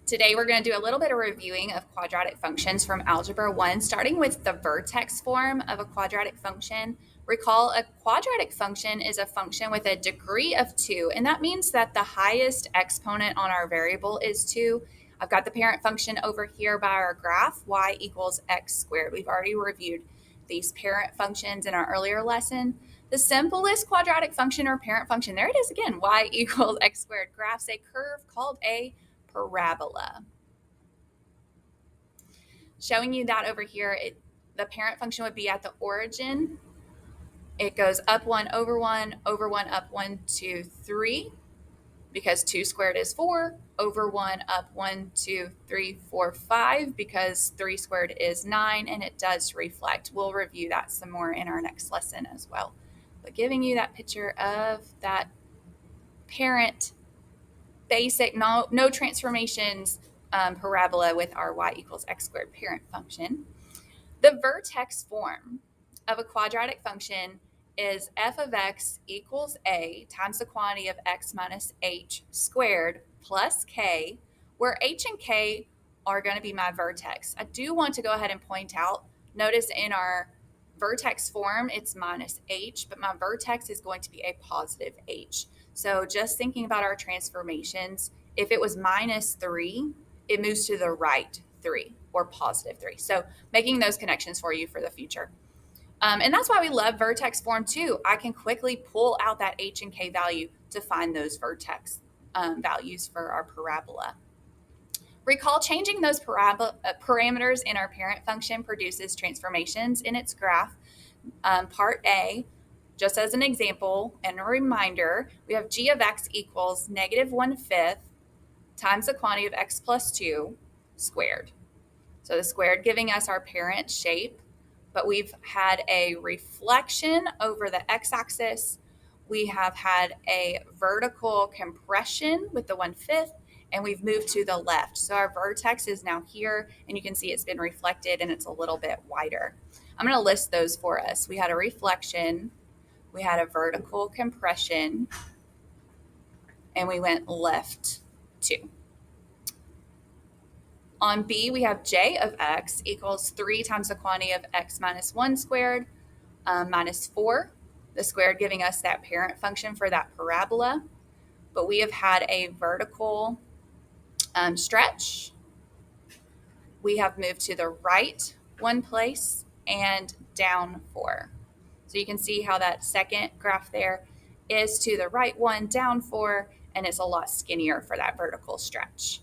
Today we're going to do a little bit of reviewing of quadratic functions from Algebra 1, starting with the vertex form of a quadratic function. Recall a quadratic function is a function with a degree of 2, and that means that the highest exponent on our variable is 2. I've got the parent function over here by our graph, y equals x squared. We've already reviewed these parent functions in our earlier lesson. The simplest quadratic function or parent function, there it is again, y equals x squared, graphs a curve called a parabola. Showing you that over here, the parent function would be at the origin. It goes up 1, over 1, over 1, up 1, 2, 3, because 2 squared is 4, over 1, up 1, 2, 3, 4, 5, because 3 squared is 9, and it does reflect. We'll review that some more in our next lesson as well. But giving you that picture of that parent basic, no transformations parabola with our y equals x squared parent function. The vertex form of a quadratic function is f of x equals a times the quantity of x minus h squared plus k, where h and k are going to be my vertex. I do want to go ahead and point out, notice in our vertex form, it's minus h, but my vertex is going to be a positive h. So just thinking about our transformations, if it was minus 3, it moves to the right 3 or positive 3. So making those connections for you for the future. And that's why we love vertex form too. I can quickly pull out that h and k value to find those vertex values for our parabola. Recall changing those parameters in our parent function produces transformations in its graph. Part A, just as an example and a reminder, we have g of x equals negative 1/5 times the quantity of x plus 2 squared. So the squared giving us our parent shape, but we've had a reflection over the x-axis. We have had a vertical compression with the 1/5, and we've moved to the left. So our vertex is now here, and you can see it's been reflected and it's a little bit wider. I'm going to list those for us. We had a reflection, we had a vertical compression, and we went left 2. On B, we have j of x equals 3 times the quantity of x minus 1 squared minus 4, the squared giving us that parent function for that parabola. But we have had a vertical stretch. We have moved to the right 1 place and down 4. So you can see how that second graph there is to the right 1, down 4, and it's a lot skinnier for that vertical stretch.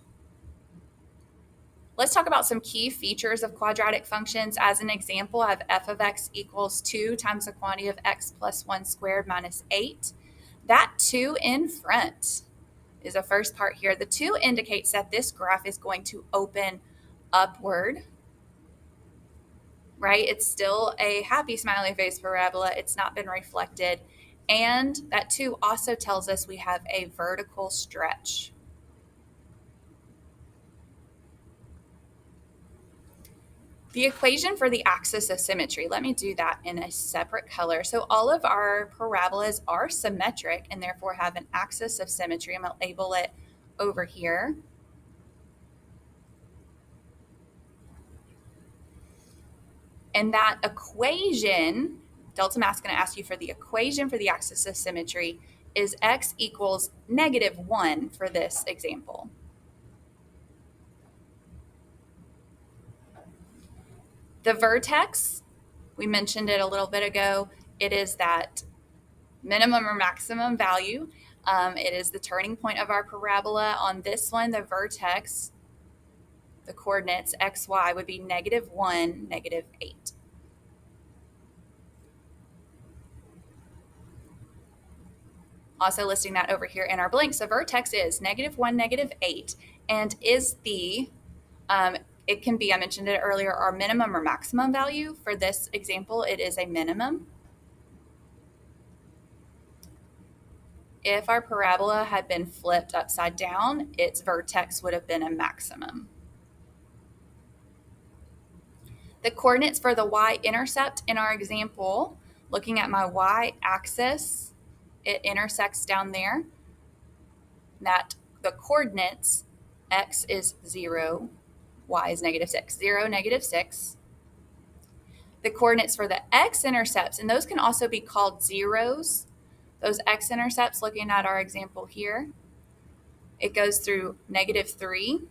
Let's talk about some key features of quadratic functions. As an example, I have f of x equals 2 times the quantity of x plus 1 squared minus 8. That 2 in front is the first part here. The 2 indicates that this graph is going to open upward, right? It's still a happy smiley face parabola. It's not been reflected. And that 2 also tells us we have a vertical stretch. The equation for the axis of symmetry, let me do that in a separate color. So all of our parabolas are symmetric and therefore have an axis of symmetry. I'm going to label it over here. And that equation, Delta Math's going to ask you for the equation for the axis of symmetry, is x equals negative 1 for this example. The vertex, we mentioned it a little bit ago, it is that minimum or maximum value. It is the turning point of our parabola. On this one, the vertex, the coordinates x, y would be negative 1, negative 8. Also listing that over here in our blanks, the vertex is negative 1, negative 8, and is the it can be, I mentioned it earlier, our minimum or maximum value. For this example, it is a minimum. If our parabola had been flipped upside down, its vertex would have been a maximum. The coordinates for the y-intercept in our example, looking at my y-axis, it intersects down there. That the coordinates x is 0, y is -6. 0, -6. The coordinates for the x-intercepts, and those can also be called zeros. Those x-intercepts, looking at our example here, it goes through -3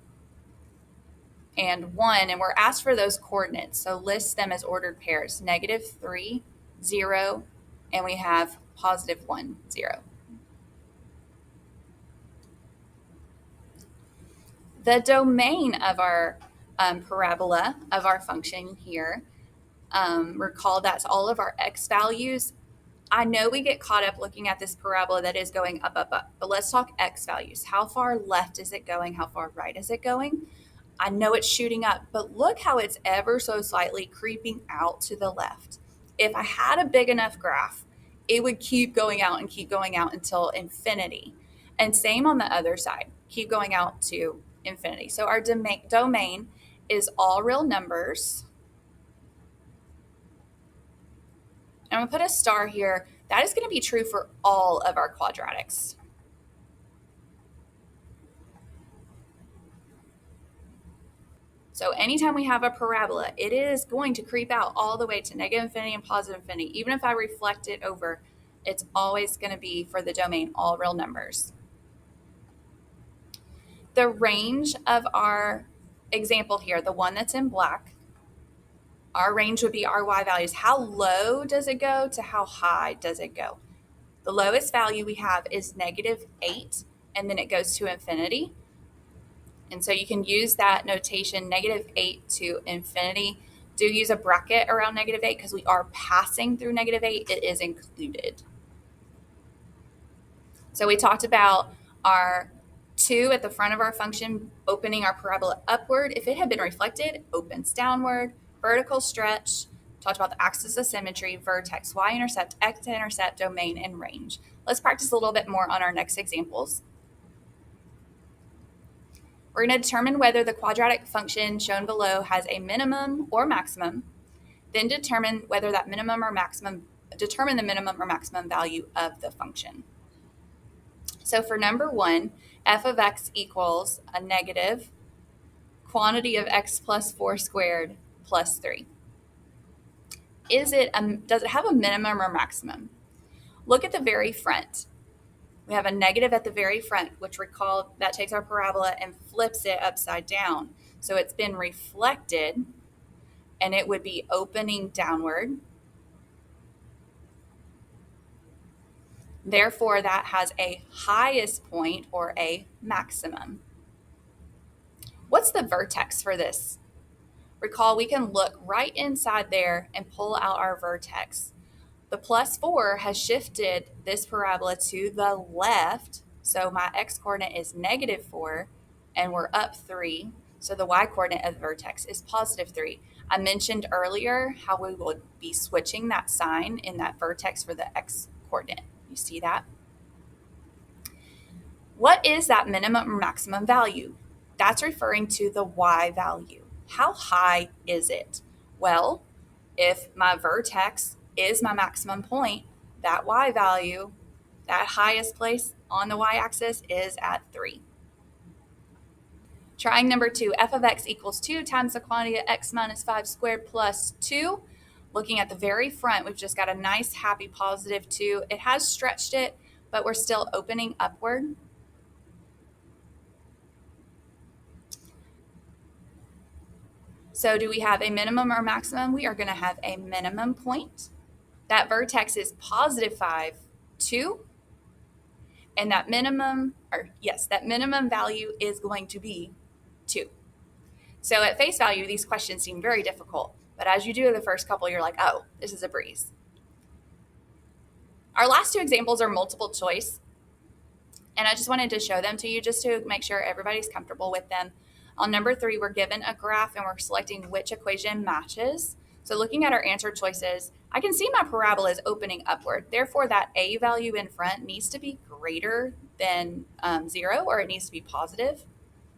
and 1, and we're asked for those coordinates. So list them as ordered pairs: -3, 0, and we have +1, 0. The domain of our parabola of our function here, recall that's all of our x values. I know we get caught up looking at this parabola that is going up, up, up, but let's talk x values. How far left is it going? How far right is it going? I know it's shooting up, but look how it's ever so slightly creeping out to the left. If I had a big enough graph, it would keep going out and keep going out until infinity. And same on the other side, keep going out to infinity. So our domain is all real numbers. I'm going to put a star here. That is going to be true for all of our quadratics. So anytime we have a parabola, it is going to creep out all the way to -infinity and +infinity. Even if I reflect it over, it's always going to be for the domain all real numbers. The range of our example here, the one that's in black, our range would be our y values. How low does it go to how high does it go? The lowest value we have is -8, and then it goes to infinity. And so you can use that notation, -8 to infinity. Do use a bracket around -8 because we are passing through -8. It is included. So we talked about our 2 at the front of our function opening our parabola upward. If it had been reflected, opens downward. Vertical stretch. Talked about the axis of symmetry, vertex, y-intercept, x-intercept, domain, and range. Let's practice a little bit more on our next examples. We're going to determine whether the quadratic function shown below has a minimum or maximum, then determine whether that minimum or maximum, determine the minimum or maximum value of the function. So for number 1, f of x equals a negative quantity of x plus 4 squared plus 3. Does it have a minimum or maximum? Look at the very front. We have a negative at the very front, which recall that takes our parabola and flips it upside down. So it's been reflected, and it would be opening downward. Therefore, that has a highest point or a maximum. What's the vertex for this? Recall we can look right inside there and pull out our vertex. The +4 has shifted this parabola to the left, so my x-coordinate is -4, and we're up 3, so the y-coordinate of the vertex is +3. I mentioned earlier how we would be switching that sign in that vertex for the x-coordinate. You see that? What is that minimum or maximum value? That's referring to the y value. How high is it? Well, if my vertex is my maximum point, that y value, that highest place on the y-axis, is at 3. Trying number 2, f of x equals 2 times the quantity of x minus 5 squared plus 2. Looking at the very front, we've just got a nice, happy, +2. It has stretched it, but we're still opening upward. So do we have a minimum or maximum? We are going to have a minimum point. That vertex is +5, 2. And that minimum value is going to be 2. So at face value, these questions seem very difficult. But as you do the first couple, you're like, oh, this is a breeze. Our last 2 examples are multiple choice. And I just wanted to show them to you just to make sure everybody's comfortable with them. On number 3, we're given a graph and we're selecting which equation matches. So looking at our answer choices, I can see my parabola is opening upward. Therefore, that a value in front needs to be greater than 0, or it needs to be positive.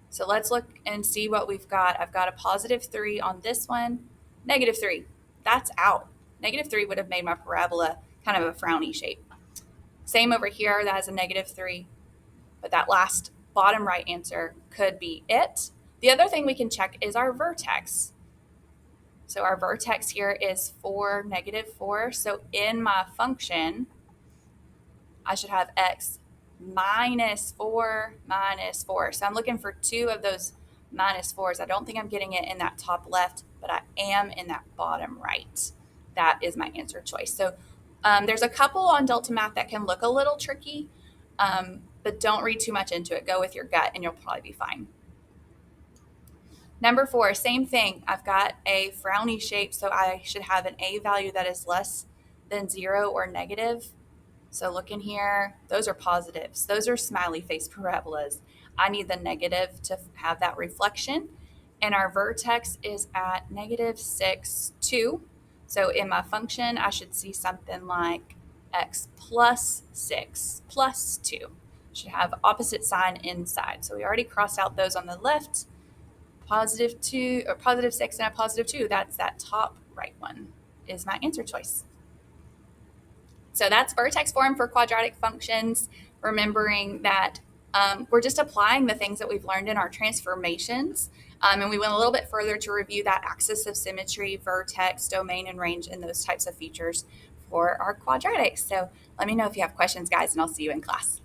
So let's look and see what we've got. I've got a +3 on this one, -3. That's out. -3 would have made my parabola kind of a frowny shape. Same over here, that has a -3. But that last bottom right answer could be it. The other thing we can check is our vertex. So our vertex here is 4, -4. So in my function, I should have x -4, -4. So I'm looking for two of those -4s. I don't think I'm getting it in that top left, but I am in that bottom right. That is my answer choice. So there's a couple on Delta Math that can look a little tricky, but don't read too much into it. Go with your gut and you'll probably be fine. Number 4, same thing. I've got a frowny shape, so I should have an a value that is less than 0 or negative. So look in here, those are positives. Those are smiley face parabolas. I need the negative to have that reflection. And our vertex is at -6, 2. So in my function, I should see something like x plus 6 plus 2. Should have opposite sign inside. So we already crossed out those on the left. +2 or +6 and a +2. That's that top right one is my answer choice. So that's vertex form for quadratic functions, remembering that we're just applying the things that we've learned in our transformations. And we went a little bit further to review that axis of symmetry, vertex, domain, and range, and those types of features for our quadratics. So let me know if you have questions, guys, and I'll see you in class.